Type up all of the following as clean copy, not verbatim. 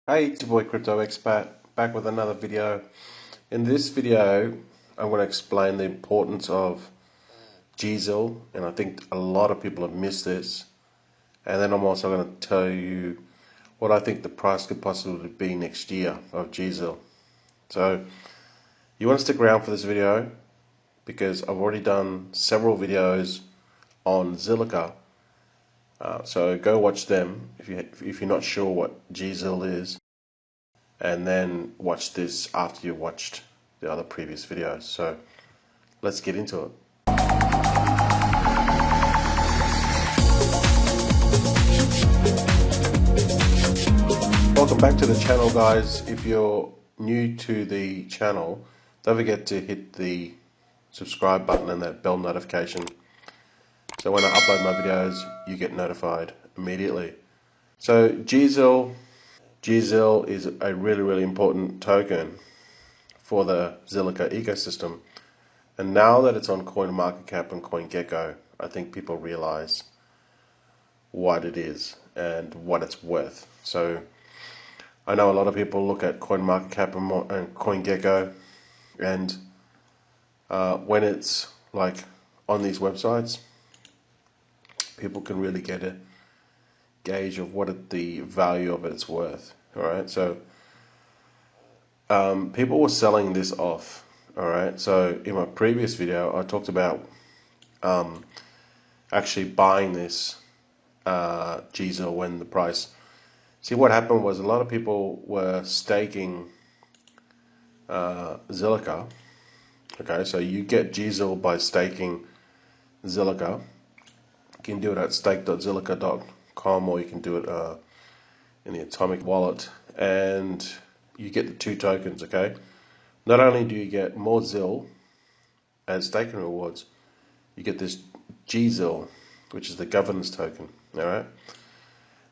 Hey, it's your boy Crypto Expat back with another video. In this video, I'm going to explain the importance of gZIL, and I think a lot of people have missed this. And then I'm also going to tell you what I think the price could possibly be next year of gZIL. So you want to stick around for this video because I've already done several videos on Zilliqa. So go watch them if you're not sure what gZIL is. And then watch this after you watched the other previous videos. So let's get into it. Welcome back to the channel, guys. If you're new to the channel, don't forget to hit the subscribe button and that bell notification, so when I upload my videos you get notified immediately. So gZIL is a really important token for the Zilliqa ecosystem, and now that it's on CoinMarketCap and CoinGecko, I think people realize what it is and what it's worth. So I know a lot of people look at CoinMarketCap and CoinGecko, and when it's like on these websites, people can really get a gauge of what the value of it's worth. Alright, so people were selling this off. Alright, so in my previous video I talked about actually buying this gZIL when the price. See, what happened was a lot of people were staking Zilliqa. Okay, so you get gZIL by staking Zilliqa. You can do it at stake.zilliqa.com, or you can do it in the Atomic wallet, and you get the two tokens. Okay, not only do you get more ZIL as staking rewards, you get this gZIL, which is the governance token. All right,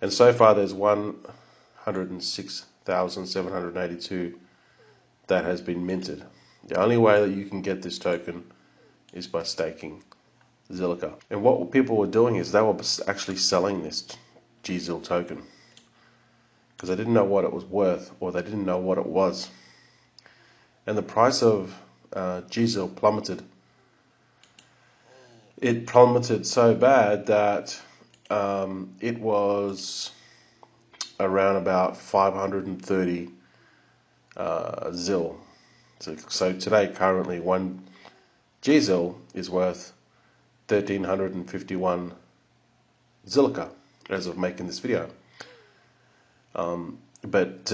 and so far there's 106,782 that has been minted. The only way that you can get this token is by staking Zilliqa. And what people were doing is they were actually selling this gZIL token because they didn't know what it was worth, or they didn't know what it was. And the price of gZIL plummeted. It plummeted so bad that it was around about 530 ZIL. So today, currently, one gZIL is worth 1,351 Zilliqa as of making this video. But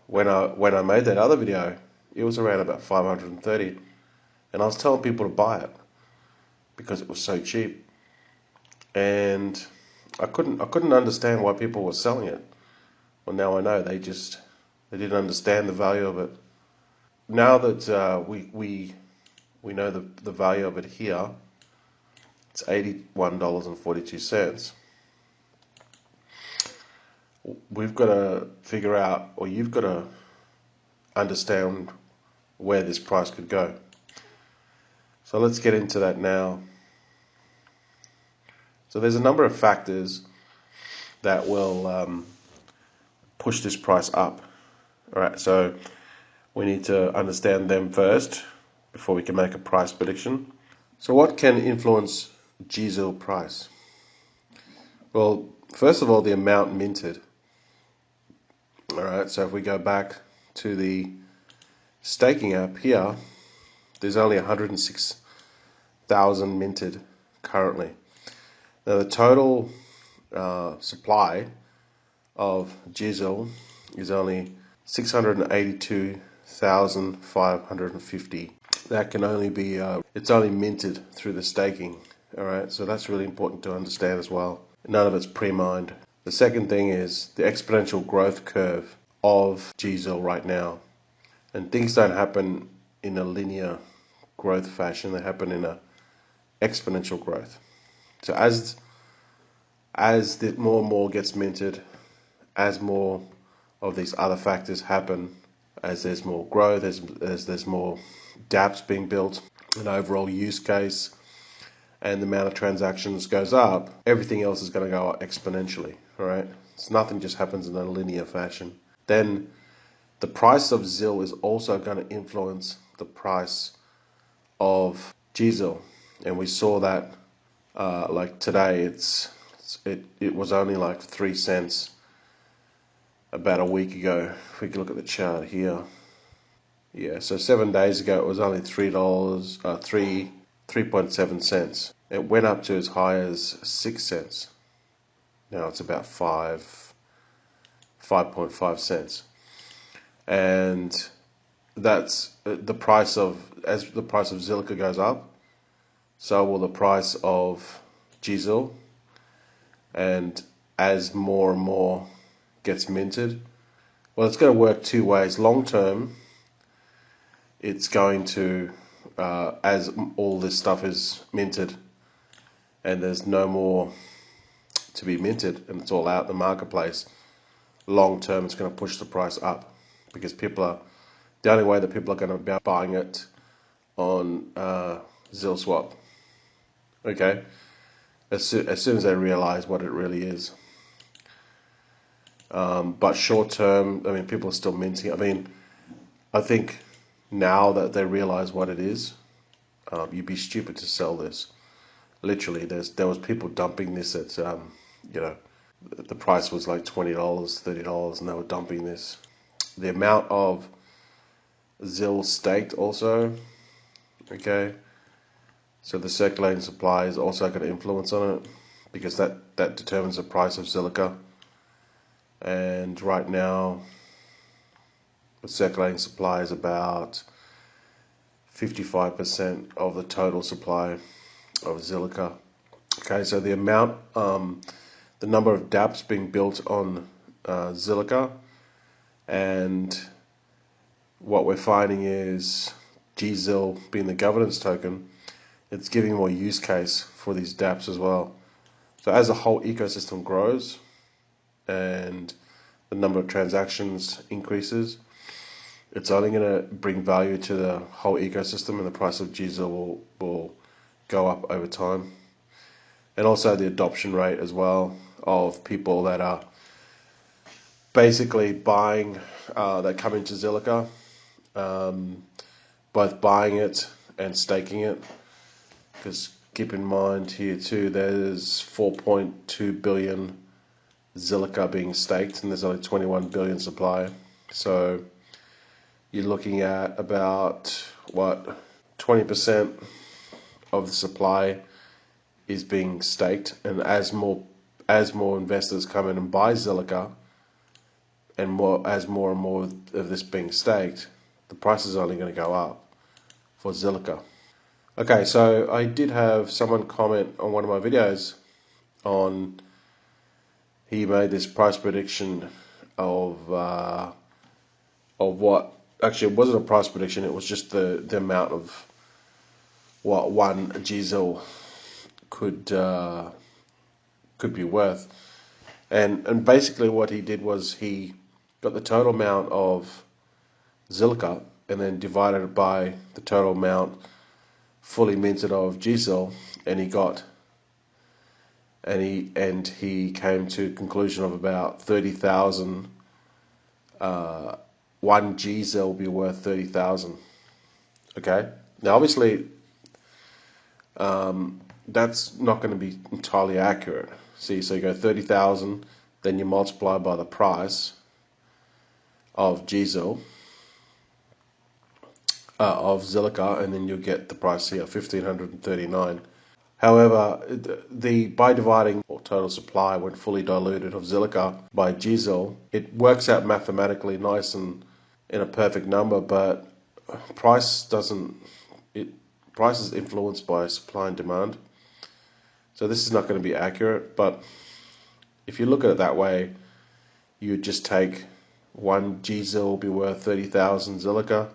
when I made that other video, it was around about 530, and I was telling people to buy it because it was so cheap, and I couldn't understand why people were selling it. Well, now I know they didn't understand the value of it. Now that we know the value of it here, it's $81.42. We've got to figure out, or you've got to understand where this price could go. So let's get into that now. So there's a number of factors that will push this price up. All right, so we need to understand them first before we can make a price prediction. So what can influence gZIL price? Well, first of all, the amount minted. All right, so if we go back to the staking app here, there's only 106,000 minted currently. Now the total supply of gZIL is only 682,550. That can only be it's only minted through the staking. All right, so that's really important to understand as well. None of it's pre-mined. The second thing is the exponential growth curve of gZIL right now, and things don't happen in a linear growth fashion. They happen in a exponential growth. So as more and more gets minted, as more of these other factors happen, as there's more growth, as there's more dApps being built, an overall use case, and the amount of transactions goes up, everything else is going to go up exponentially. All right, so nothing just happens in a linear fashion. then the price of ZIL is also going to influence the price of gZIL. And we saw that like today it was only like 3 cents about a week ago. If we can look at the chart here. Yeah, so 7 days ago it was only $3.7 cents. It went up to as high as 6 cents. Now it's about 5.5 cents. And that's the price of, as the price of Zilliqa goes up, so will the price of gZIL. And as more and more gets minted, well, it's going to work two ways. Long term, it's going to, as all this stuff is minted and there's no more to be minted and it's all out in the marketplace, long term it's going to push the price up, because the only way that people are going to be buying it on ZIL swap. Okay, as soon as they realize what it really is. But short term, I mean, people are still minting. I mean, I think now that they realize what it is, you'd be stupid to sell this. Literally, there was people dumping this at, the price was like $20, $30, and they were dumping this. The amount of ZIL staked also, okay. So the circulating supply is also going to influence on it, because that determines the price of Zilliqa. And right now, the circulating supply is about 55% of the total supply of Zilliqa. Okay, so the amount, the number of dApps being built on Zilliqa, and what we're finding is gZIL being the governance token, it's giving more use case for these dApps as well. So as the whole ecosystem grows and the number of transactions increases, it's only going to bring value to the whole ecosystem, and the price of gZIL will go up over time. And also the adoption rate as well of people that are basically buying, that come into Zilliqa, both buying it and staking it. Because keep in mind here too, there's 4.2 billion Zilliqa being staked, and there's only 21 billion supply. So you're looking at about, 20% of the supply is being staked, and as more investors come in and buy Zilliqa, and as more and more of this being staked, the price is only going to go up for Zilliqa. Okay, so I did have someone comment on one of my videos on, he made this price prediction of what, actually it wasn't a price prediction, it was just the amount of what one gZIL could be worth. And basically what he did was he got the total amount of Zilliqa and then divided it by the total amount fully minted of gZIL, and he came to a conclusion of about 30,000. One gZIL will be worth 30,000. Okay, now obviously that's not going to be entirely accurate. See, so you go 30,000, then you multiply by the price of gZIL, of Zilliqa, and then you'll get the price here, 1,539. However, by dividing total supply when fully diluted of Zilliqa by gZIL, it works out mathematically nice and in a perfect number, but price is influenced by supply and demand. So this is not going to be accurate, but if you look at it that way, you just take one gZIL will be worth 30,000 Zilliqa,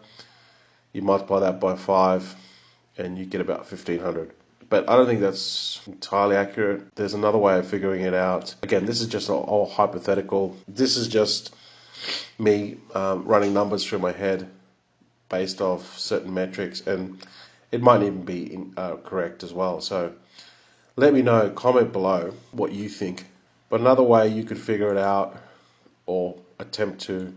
you multiply that by 5, and you get about 1,500. But I don't think that's entirely accurate. There's another way of figuring it out. Again, this is just all hypothetical. This is just me running numbers through my head based off certain metrics, and it might even be correct as well. So let me know, comment below what you think. But another way you could figure it out or attempt to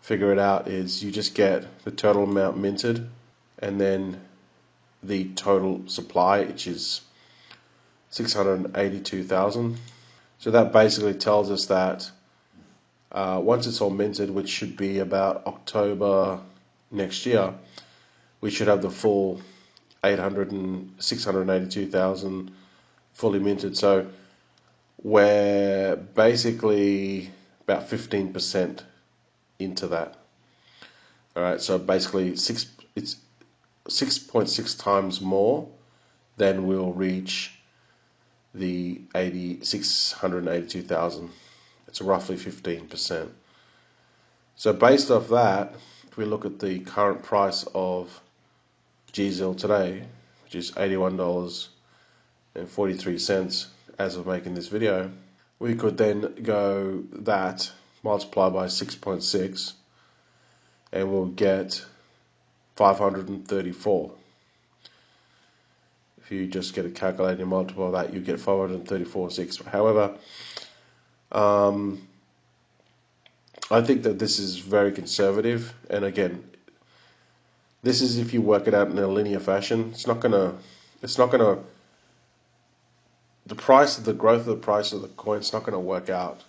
figure it out is you just get the total amount minted and then the total supply, which is 682,000. So that basically tells us that once it's all minted, which should be about October next year, we should have the full 682,000 fully minted. So we're basically about 15% into that. All right, so basically it's 6.6 times more than we'll reach the 682,000. It's roughly 15%. So based off that, if we look at the current price of gZIL today, which is $81.43 as of making this video, we could then go that multiply by 6.6 and we'll get 534. If you just get a calculator and multiply that, you get 534.6. However, I think that this is very conservative, and again, this is if you work it out in a linear fashion. The growth of the price of the coin is not gonna work out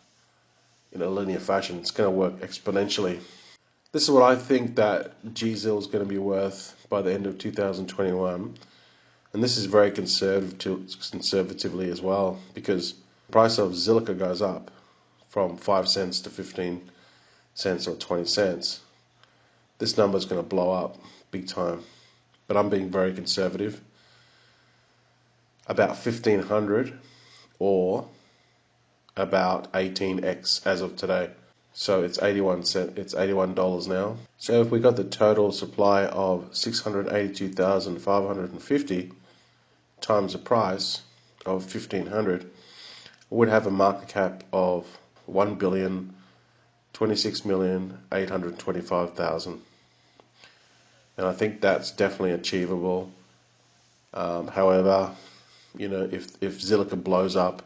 in a linear fashion. It's gonna work exponentially. This is what I think that gZIL is going to be worth by the end of 2021, and this is very conservatively as well, because the price of Zilliqa goes up from 5 cents to 15 cents or 20 cents. This number is going to blow up big time, but I'm being very conservative. About 1,500 or about 18x as of today. So it's $81 now. So if we got the total supply of 682,550 times the price of 1,500, we would have a market cap of 1,026,825,000. And I think that's definitely achievable. However, if Zilliqa blows up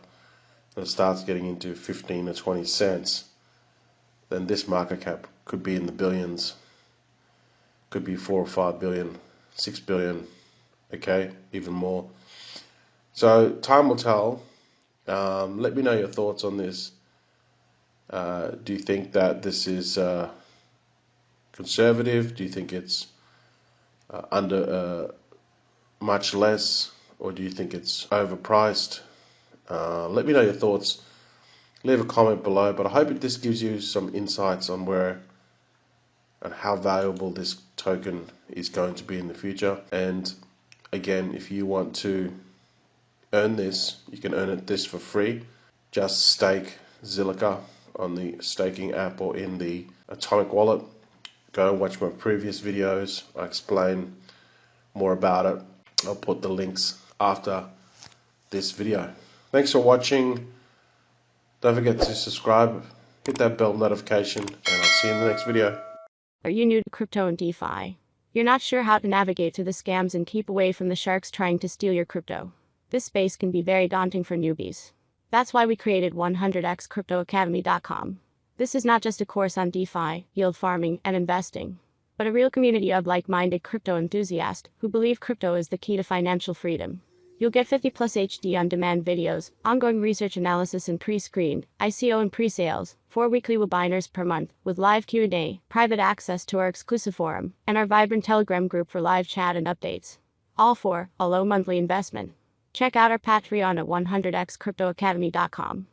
and it starts getting into 15 or 20 cents, then this market cap could be in the billions. Could be 4 or 5 billion, 6 billion, okay, even more. So time will tell. Let me know your thoughts on this. Do you think that this is conservative? Do you think it's under much less, or do you think it's overpriced? Let me know your thoughts. Leave a comment below, but I hope this gives you some insights on where and how valuable this token is going to be in the future. And again, if you want to earn this, you can earn this for free. Just stake Zilliqa on the staking app or in the Atomic wallet. Go and watch my previous videos. I explain more about it. I'll put the links after this video. Thanks for watching. Don't forget to subscribe, hit that bell notification, and I'll see you in the next video. Are you new to crypto and DeFi? You're not sure how to navigate through the scams and keep away from the sharks trying to steal your crypto? This space can be very daunting for newbies. That's why we created 100xcryptoacademy.com. This is not just a course on DeFi, yield farming, and investing, but a real community of like-minded crypto enthusiasts who believe crypto is the key to financial freedom. You'll get 50+ HD on-demand videos, ongoing research analysis and pre-screened, ICO and pre-sales, 4 weekly webinars per month, with live Q&A, private access to our exclusive forum, and our vibrant Telegram group for live chat and updates. All for a low monthly investment. Check out our Patreon at 100xcryptoacademy.com.